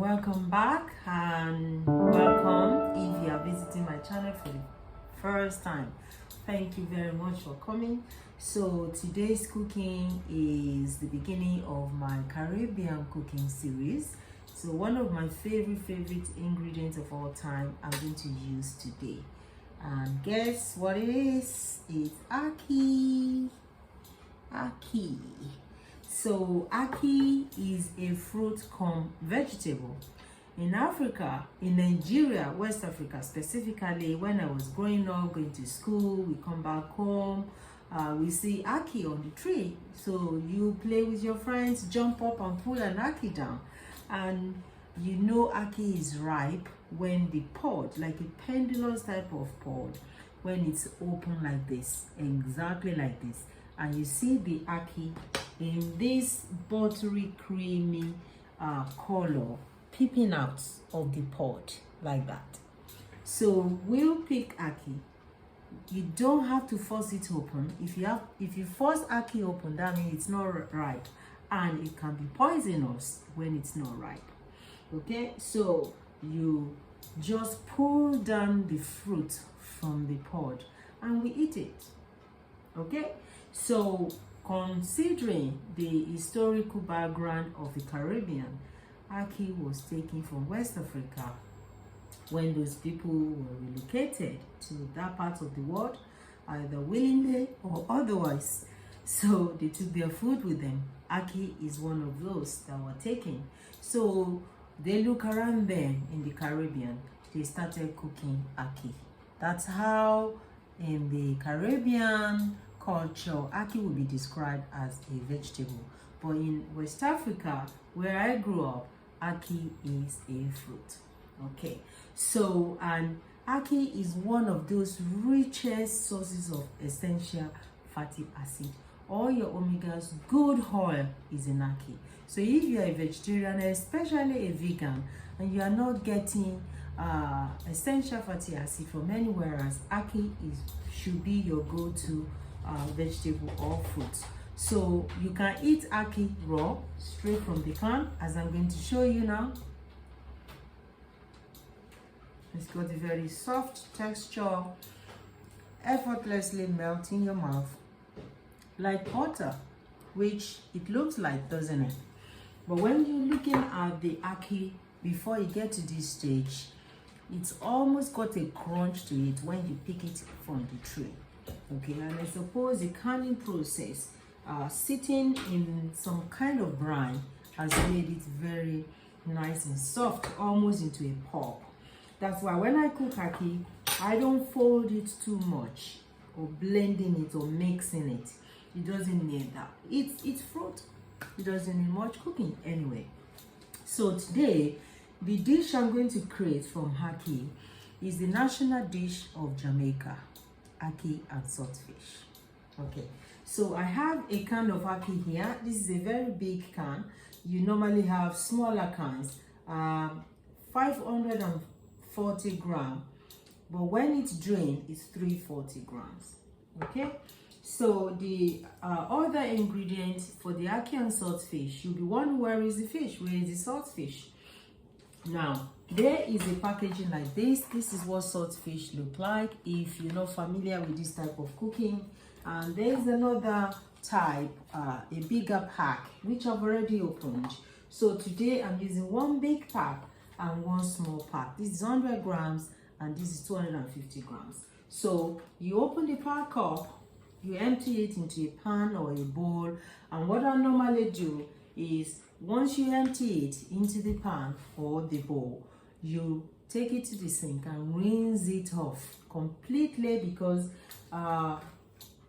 Welcome back and welcome if you are visiting my channel for the first time. Thank you very much for coming. So today's cooking is the beginning of my Caribbean cooking series. So one of my favorite ingredients of all time I'm going to use today, and guess what it is? It's ackee. So ackee is a fruit cum vegetable. In Africa, in Nigeria, West Africa specifically, when I was growing up, going to school, we come back home, we see ackee on the tree. So you play with your friends, jump up and pull an ackee down. And you know ackee is ripe when the pod, like a pendulous type of pod, when it's open like this, exactly like this. And you see the ackee in this buttery, creamy color peeping out of the pod like that. So we'll pick ackee. You don't have to force it open. If you force ackee open, that means it's not ripe, and it can be poisonous when it's not ripe. Okay, so you just pull down the fruit from the pod and we eat it. Okay, so considering the historical background of the Caribbean, ackee was taken from West Africa when those people were relocated to that part of the world, either willingly or otherwise. So they took their food with them. Ackee is one of those that were taken. So they look around them in the Caribbean, they started cooking ackee. That's how in the Caribbean culture, ackee will be described as a vegetable. But in West Africa, where I grew up, ackee is a fruit. Okay, so and ackee is one of those richest sources of essential fatty acid. All your omegas, good oil is in ackee. So if you are a vegetarian, especially a vegan, and you are not getting essential fatty acid from anywhere else, ackee should be your go-to vegetable or fruit. So you can eat ackee raw, straight from the can, as I'm going to show you now. It's got a very soft texture, effortlessly melt in your mouth like butter, which it looks like, doesn't it? But when you're looking at the ackee before you get to this stage, it's almost got a crunch to it when you pick it from the tree. Okay, and I suppose the canning process, sitting in some kind of brine, has made it very nice and soft, almost into a pulp. That's why when I cook ackee, I don't fold it too much or blending it or mixing it. It doesn't need that. It's fruit. It doesn't need much cooking anyway. So today, the dish I'm going to create from ackee is the national dish of Jamaica, ackee and saltfish. Okay, so I have a can of ackee here. This is a very big can. You normally have smaller cans, 540 grams, but when it's drained, it's 340 grams. Okay, so the other ingredient for the ackee and saltfish, you'll be wondering, where is the fish? Where is the saltfish? Now, there is a packaging like this. This is what saltfish look like if you're not familiar with this type of cooking. And there's another type, a bigger pack, which I've already opened. So today I'm using one big pack and one small pack. This is 100 grams and this is 250 grams. So you open the pack up, you empty it into a pan or a bowl, and what I normally do is, once you empty it into the pan or the bowl, you take it to the sink and rinse it off completely, because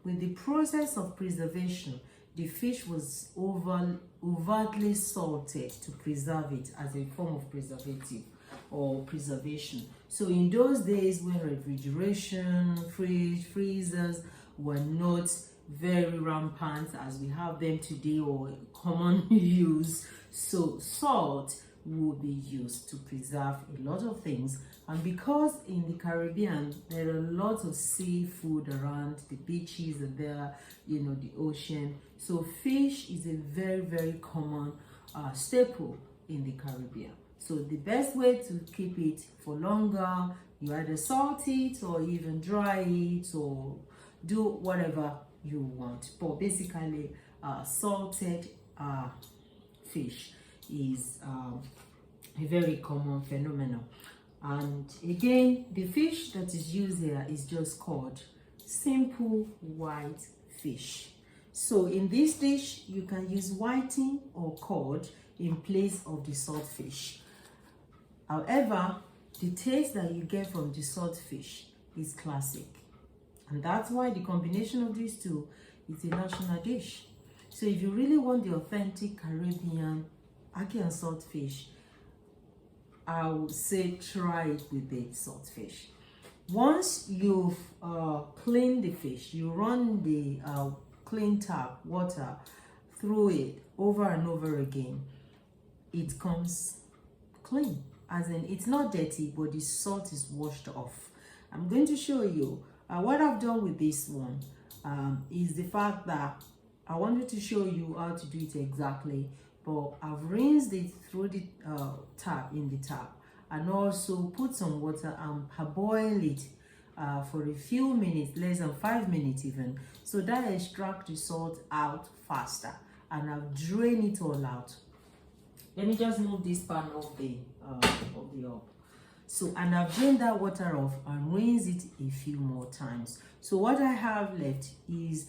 with the process of preservation, the fish was overtly salted to preserve it as a form of preservative or preservation. So in those days when refrigeration, freezers were not very rampant as we have them today or common use, so salt would be used to preserve a lot of things. And because in the Caribbean there are lots of seafood around, the beaches are there, you know, the ocean, so fish is a very common staple in the Caribbean. So the best way to keep it for longer, you either salt it or even dry it or do whatever you want. But basically, salted fish is a very common phenomenon. And again, the fish that is used here is just called simple white fish. So in this dish, you can use whiting or cod in place of the salt fish. However, the taste that you get from the salt fish is classic. And that's why the combination of these two is a national dish. So if you really want the authentic Caribbean ackee and salt fish, I would say try it with the salt fish. Once you've cleaned the fish, you run the clean tap water through it over and over again. It comes clean, as in it's not dirty, but the salt is washed off. I'm going to show you what I've done with this one. Is the fact that I wanted to show you how to do it exactly, but I've rinsed it through the tap, in the tap, and also put some water and parboil it for a few minutes, less than 5 minutes even, so that I extract the salt out faster, and I'll drain it all out. Let me just move this pan off the hob. So, and I've drained that water off and rinse it a few more times. So what I have left is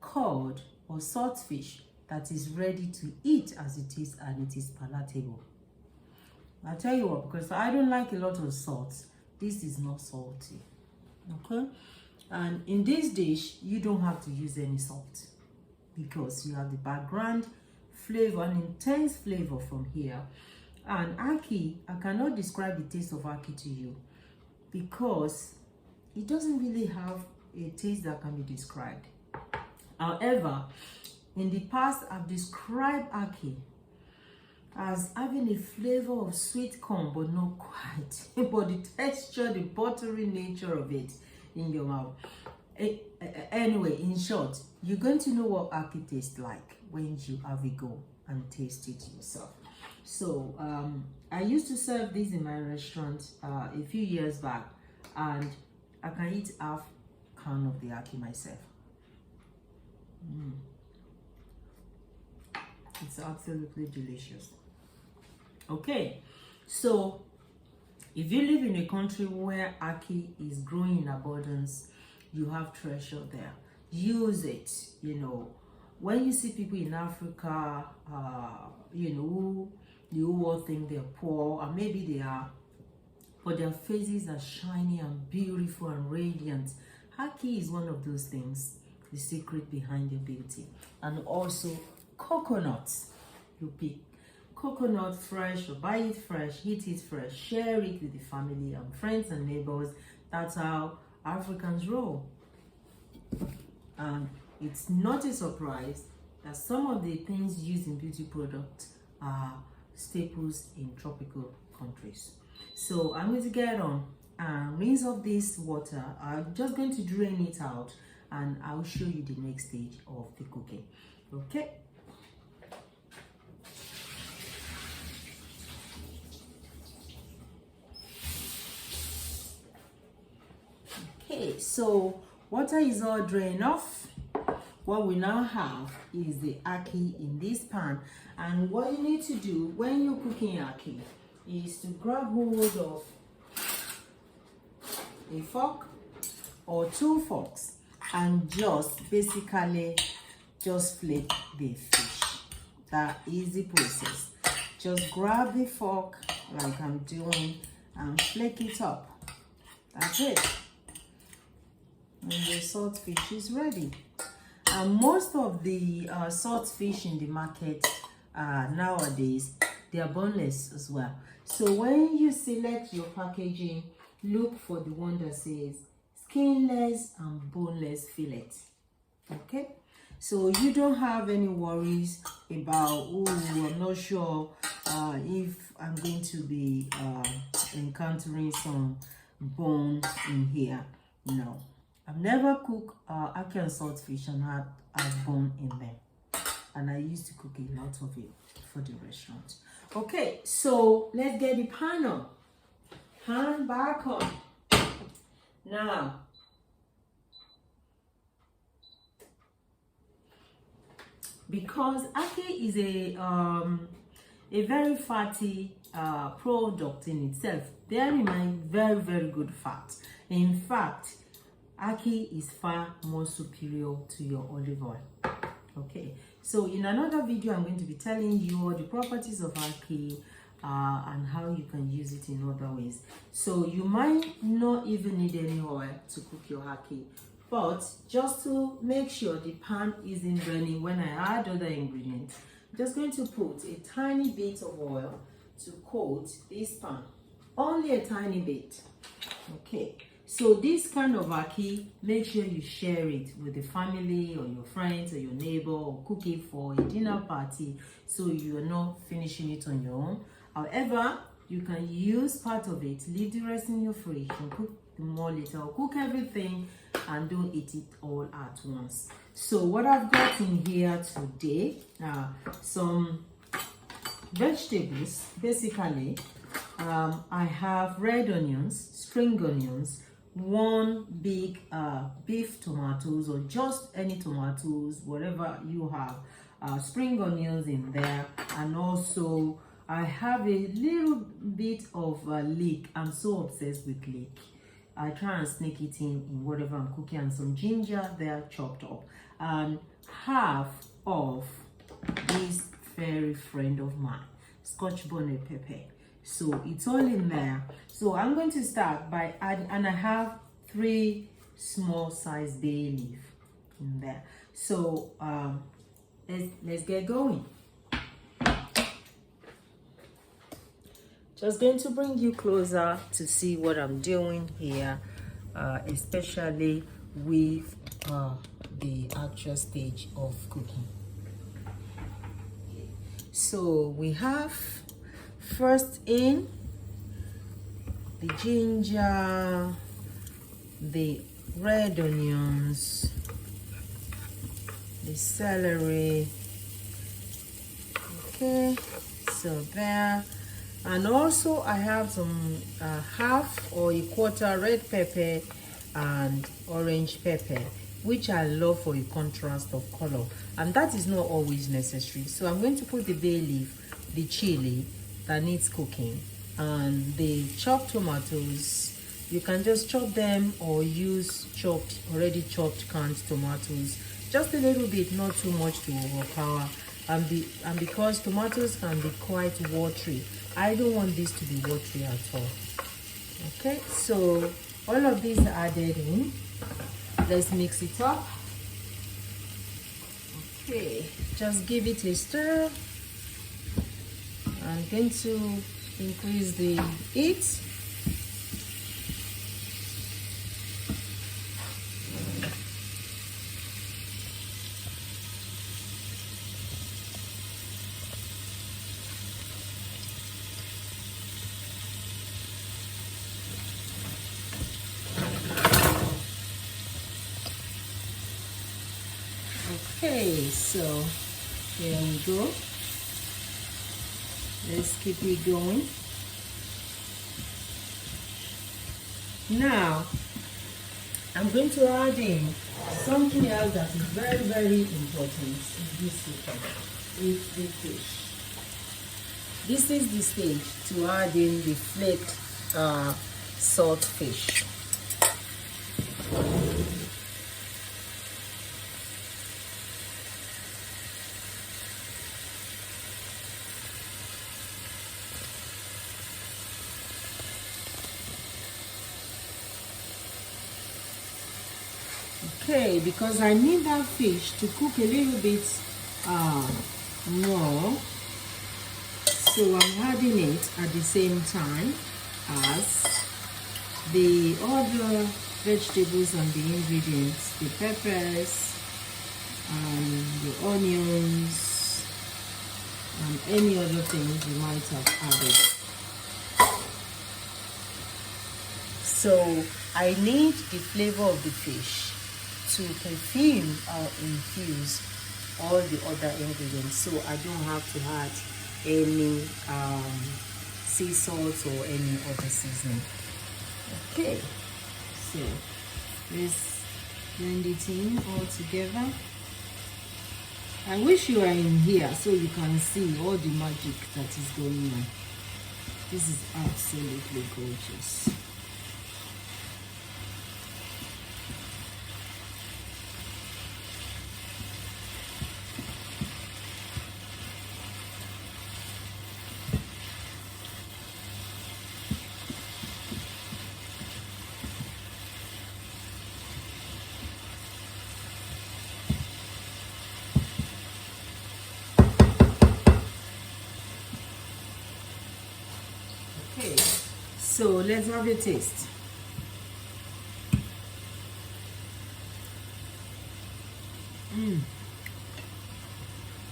cod or salt fish that is ready to eat as it is, and it is palatable. I'll tell you what, because I don't like a lot of salt, this is not salty. Okay, and in this dish you don't have to use any salt because you have the background flavor, an intense flavor from here. And ackee, I cannot describe the taste of ackee to you because it doesn't really have a taste that can be described. However, in the past, I've described ackee as having a flavor of sweet corn, but not quite. But the texture, the buttery nature of it in your mouth. Anyway, in short, you're going to know what ackee tastes like when you have a go and taste it yourself. So I used to serve this in my restaurant a few years back, and I can eat half can of the ackee myself. It's absolutely delicious. Okay, so if you live in a country where ackee is growing in abundance, you have treasure there. Use it. You know, when you see people in Africa, you know, you all think they're poor, or maybe they are, but their faces are shiny and beautiful and radiant. Ackee is one of those things, the secret behind their beauty. And also coconuts. You pick coconut fresh or buy it fresh, eat it fresh, share it with the family and friends and neighbors. That's how Africans roll. And it's not a surprise that some of the things used in beauty products are staples in tropical countries. So I'm going to get on and rinse off this water. I'm just going to drain it out, and I'll show you the next stage of the cooking. Okay. Okay, so water is all drained off. What we now have is the ackee in this pan, and what you need to do when you're cooking ackee is to grab hold of a fork or 2 forks and just basically just flake the fish. That is the process. Just grab the fork like I'm doing and flake it up. That's it. And the salt fish is ready. And most of the salt fish in the market nowadays, they are boneless as well. So when you select your packaging, look for the one that says skinless and boneless fillet. Okay, so you don't have any worries about, oh, I'm not sure if I'm going to be encountering some bone in here. No, I've never cooked ackee and salt fish and had bone in them. and I used to cook a lot of it for the restaurant. Okay, so let's get the pan on. Pan back on. Now, because ackee is a very fatty product in itself, bear in mind, very good fat. In fact, ackee is far more superior to your olive oil. Okay, so in another video I'm going to be telling you all the properties of ackee and how you can use it in other ways. So you might not even need any oil to cook your ackee, but just to make sure the pan isn't burning when I add other ingredients, I'm just going to put a tiny bit of oil to coat this pan. Only a tiny bit. Okay, so this kind of ackee, make sure you share it with the family or your friends or your neighbor, or cook it for a dinner party so you are not finishing it on your own. However, you can use part of it, leave the rest in your fridge, and cook more later, or cook everything and don't eat it all at once. So what I've got in here today are some vegetables. Basically, I have red onions, spring onions, one big beef tomatoes, or just any tomatoes, whatever you have, spring onions in there, and also I have a little bit of leek. I'm so obsessed with leek. I try and sneak it in whatever I'm cooking, and some ginger there chopped up, and half of this fairy friend of mine, Scotch bonnet pepper. So it's all in there. So I'm going to start by adding, and I have 3 small size bay leaf in there. So let's get going. Just going to bring you closer to see what I'm doing here, especially with the actual stage of cooking. So we have first in the ginger, the red onions, the celery. Okay, so there. And also I have some half or a quarter red pepper and orange pepper, which I love for a contrast of color, and that is not always necessary. So I'm going to put the bay leaf, the chili that needs cooking, and the chopped tomatoes. You can just chop them or use already chopped canned tomatoes, just a little bit, not too much to overpower. And because tomatoes can be quite watery, I don't want this to be watery at all. Okay, so all of these are added in. Let's mix it up. Okay, just give it a stir. I'm going to increase the heat. Okay, so here we go. Let's keep it going. Now, I'm going to add in something else that is very important in this chicken. It's the fish. This is the stage to add in the flaked salt fish. Okay, because I need that fish to cook a little bit more, so I'm adding it at the same time as the other vegetables and the ingredients, the peppers and the onions and any other things you might have added. So I need the flavor of the fish to perfume or infuse all the other ingredients, so I don't have to add any sea salt or any other seasoning. Okay, so let's blend it in all together. I wish you are in here so you can see all the magic that is going on. This is absolutely gorgeous. Okay, so let's have a taste.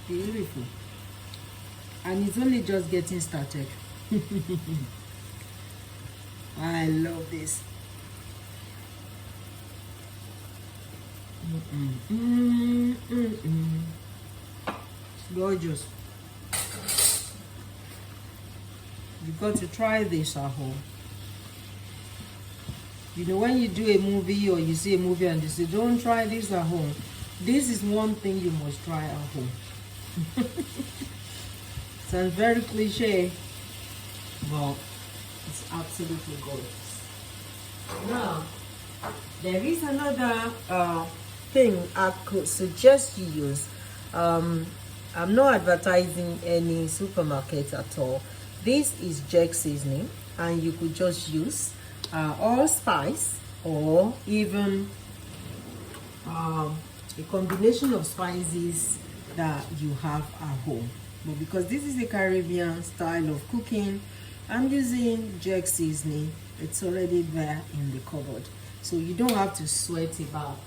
Beautiful. And it's only just getting started. I love this. Gorgeous. You've got to try this at home. You know, when you do a movie or you see a movie and you say, don't try this at home, this is one thing you must try at home. Sounds very cliche, but it's absolutely gorgeous. Now, there is another thing I could suggest you use. I'm not advertising any supermarket at all. This is jerk seasoning, and you could just use allspice or even a combination of spices that you have at home. But because this is a Caribbean style of cooking, I'm using jerk seasoning. It's already there in the cupboard, so you don't have to sweat about.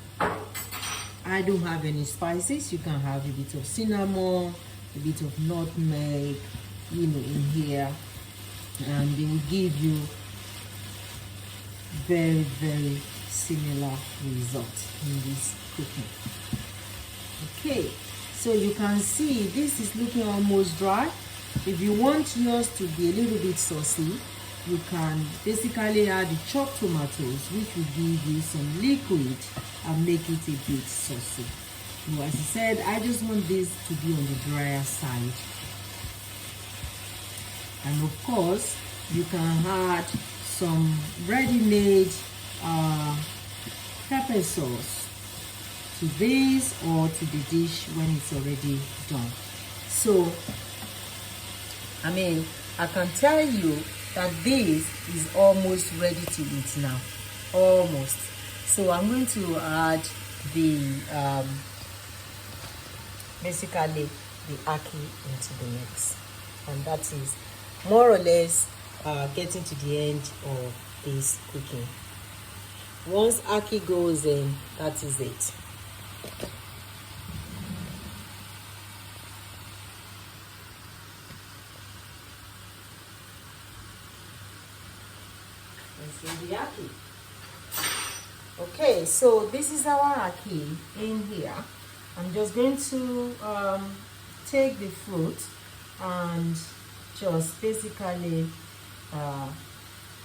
I don't have any spices. You can have a bit of cinnamon, a bit of nutmeg, you know, in here, and they will give you very, very similar results in this cooking. Okay, so you can see this is looking almost dry. If you want yours to be a little bit saucy, you can basically add the chopped tomatoes, which will give you some liquid and make it a bit saucy. You know, as I said, I just want this to be on the drier side. And of course, you can add some ready-made pepper sauce to this or to the dish when it's already done. So, I mean, I can tell you that this is almost ready to eat now. Almost. So I'm going to add the basically the ackee into the mix, and that is more or less getting to the end of this cooking. Once ackee goes in, that is it. Let's see the ackee. Okay, so this is our ackee in here. I'm just going to take the fruit and just basically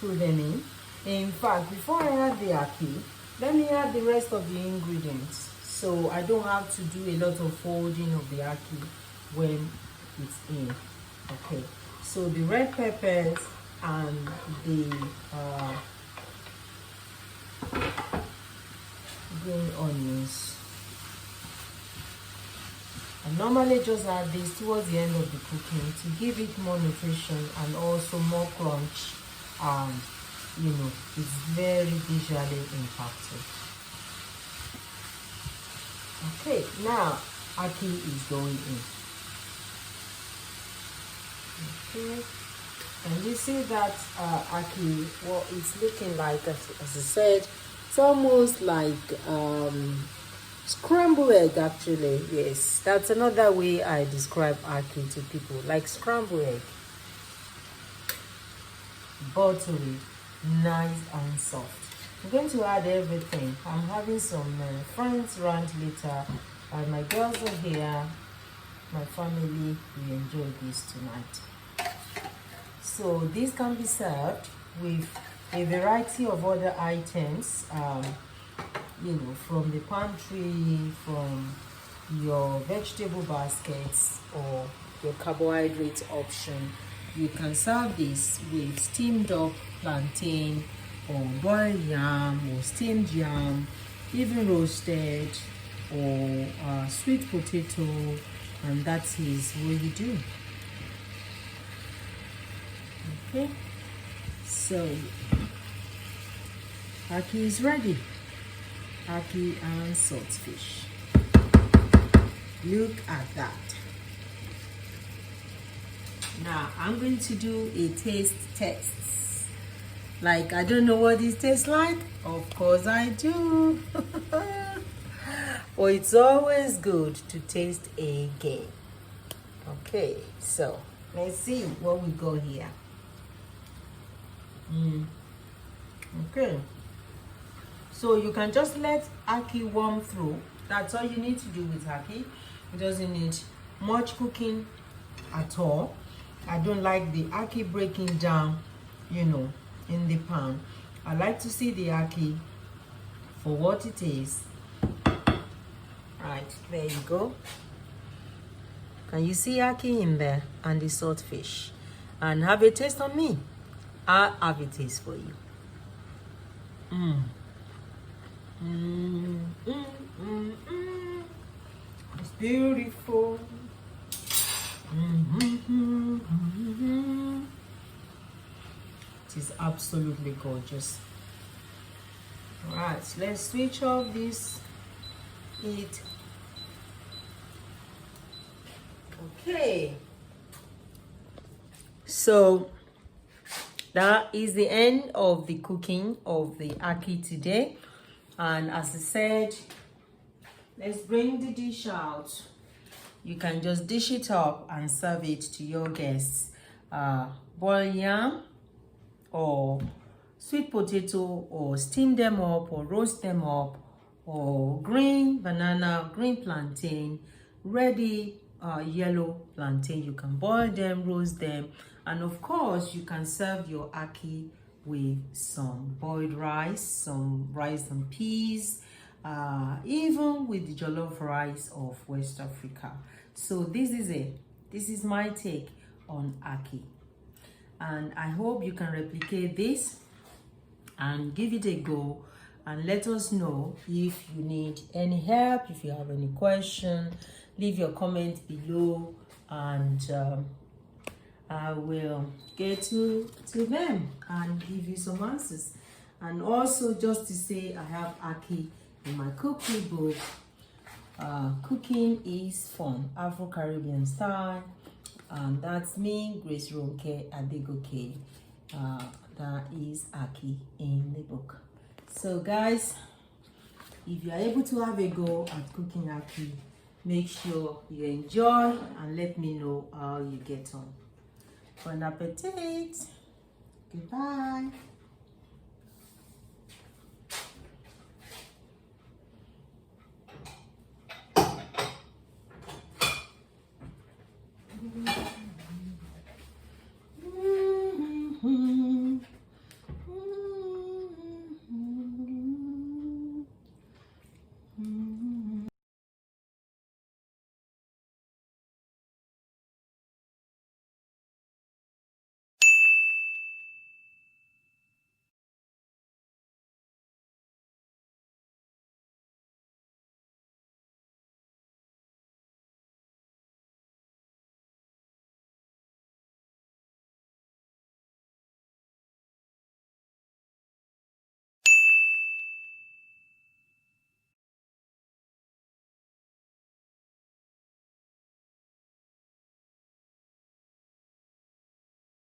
put them in. In fact, before I add the ackee, let me add the rest of the ingredients, so I don't have to do a lot of folding of the ackee when it's in. Okay, so the red peppers and the green onions. I normally just add this towards the end of the cooking to give it more nutrition and also more crunch, and you know, it's very visually impactful. Okay, now ackee is going in. Okay, and you see that ackee, what it's looking like, as I said, it's almost like scrambled egg, actually. Yes, that's another way I describe ackee to people, like scrambled egg. Buttery, nice and soft. I'm going to add everything. I'm having some friends around later And my girls are here. My family will enjoy this tonight. So this can be served with a variety of other items, you know, from the pantry, from your vegetable baskets, or your carbohydrate option. You can serve this with steamed up plantain, or boiled yam, or steamed yam, even roasted, or sweet potato, and that is what you do. Okay, so ackee is ready. Ackee and saltfish. Look at that. Now I'm going to do a taste test. Like, I don't know what this tastes like. Of course I do. But it's always good to taste again. Okay, so let's see what we got here. Okay, so you can just let ackee warm through. That's all you need to do with ackee. It doesn't need much cooking at all. I don't like the ackee breaking down, you know, in the pan. I like to see the ackee for what it is. Right, there you go. Can you see ackee in there and the saltfish? And have a taste on me. I'll have a taste for you. It's beautiful. It is absolutely gorgeous. All right, let's switch off this heat. Okay, so that is the end of the cooking of the ackee today. And as I said, let's bring the dish out. You can just dish it up and serve it to your guests. Boiled yam, or sweet potato, or steam them up, or roast them up, or green banana, green plantain, ready yellow plantain. You can boil them, roast them, and of course you can serve your ackee with some boiled rice, some rice and peas, even with the jollof rice of West Africa. So this is it. This is my take on ackee, and I hope you can replicate this and give it a go, and let us know if you need any help. If you have any question, leave your comment below, and I will get to them and give you some answers. And also, just to say, I have ackee in my cooking book. Cooking is Fun, Afro-Caribbean style, and that's me, Grace Ronke Adegoke. That is ackee in the book. So guys, if you are able to have a go at cooking ackee, make sure you enjoy and let me know how you get on. Bon appetit. Goodbye.